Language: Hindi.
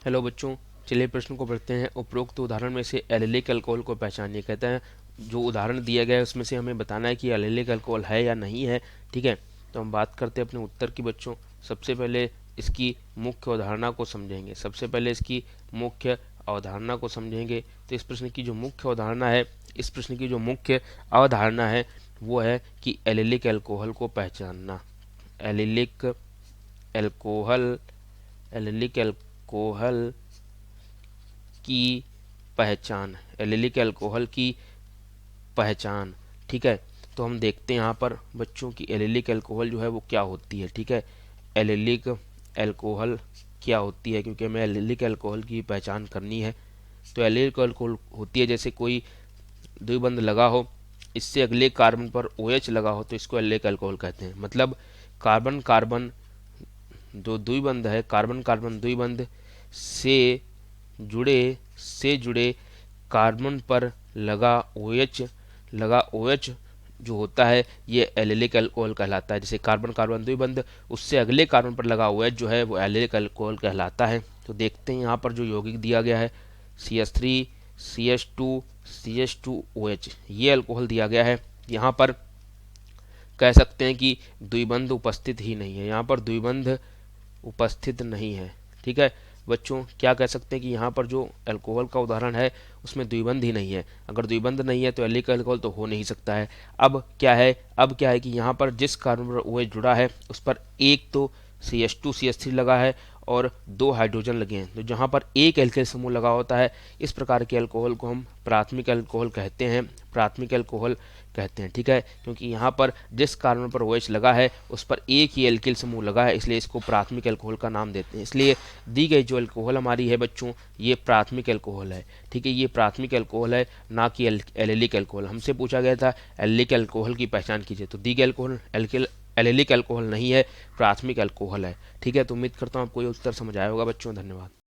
हेलो बच्चों, चलिए प्रश्न को पढ़ते हैं। उपरोक्त उदाहरण में से एलिलिक अल्कोहल को पहचानिए। कहते हैं जो उदाहरण दिया गया है उसमें से हमें बताना है कि एलिलिक अल्कोहल है या नहीं है। ठीक है, तो हम बात करते हैं अपने उत्तर की बच्चों। सबसे पहले इसकी मुख्य अवधारणा को समझेंगे। तो इस प्रश्न की जो मुख्य अवधारणा है, वो है कि एलिलिक अल्कोहल को पहचानना। एलिलिक अल्कोहल एलिलिक अल्कोहल की पहचान एलिलिक अल्कोहल की पहचान। ठीक है, तो हम देखते हैं यहाँ पर बच्चों की एलिलिक अल्कोहल जो है वो क्या होती है। ठीक है, एलिलिक अल्कोहल क्या होती है, क्योंकि हमें एलिलिक अल्कोहल की पहचान करनी है। तो एलिलिक अल्कोहल होती है जैसे कोई द्विबंध लगा हो, इससे अगले कार्बन पर OH लगा हो, तो इसको एलिलिक अल्कोहल कहते हैं। मतलब कार्बन कार्बन जो द्विबंध है, कार्बन कार्बन द्विबंध से जुड़े कार्बन पर लगा OH जो होता है ये एलिलिक अल्कोहल कहलाता है। जैसे कार्बन कार्बन द्विबंध, उससे अगले कार्बन पर लगा OH जो है वो एलिलिक अल्कोहल कहलाता है। तो देखते हैं यहाँ पर जो यौगिक दिया गया है CH3 CH2 CH2OH, ये अल्कोहल दिया गया है। यहाँ पर कह सकते हैं कि द्विबंध उपस्थित ही नहीं है, यहाँ पर द्विबंध उपस्थित नहीं है। ठीक है बच्चों, क्या कह सकते हैं कि यहाँ पर जो अल्कोहल का उदाहरण है उसमें द्विबंध ही नहीं है। अगर द्विबंध नहीं है तो एलिलिक अल्कोहल तो हो नहीं सकता है। अब क्या है कि यहाँ पर जिस कार्बन पर OH जुड़ा है उस पर एक तो CH2 CH3 लगा है और 2 हाइड्रोजन लगे हैं। तो जहाँ पर एक एल्किल समूह लगा होता है, इस प्रकार के अल्कोहल को हम प्राथमिक अल्कोहल कहते हैं। ठीक है, क्योंकि यहाँ पर जिस कार्बन पर OH लगा है उस पर एक ही एल्किल समूह लगा है, इसलिए इसको प्राथमिक अल्कोहल का नाम देते हैं। इसलिए दी गई जो अल्कोहल हमारी है बच्चों, ये प्राथमिक अल्कोहल है। ठीक है, ये प्राथमिक अल्कोहल है, ना कि एलिलिक अल्कोहल। हमसे पूछा गया था एलिलिक अल्कोहल की पहचान कीजिए, तो दी गई अल्कोहल एलिलिक अल्कोहल नहीं है, प्राथमिक अल्कोहल है। ठीक है, तो उम्मीद करता हूँ आपको ये उत्तर समझ आया होगा बच्चों। धन्यवाद।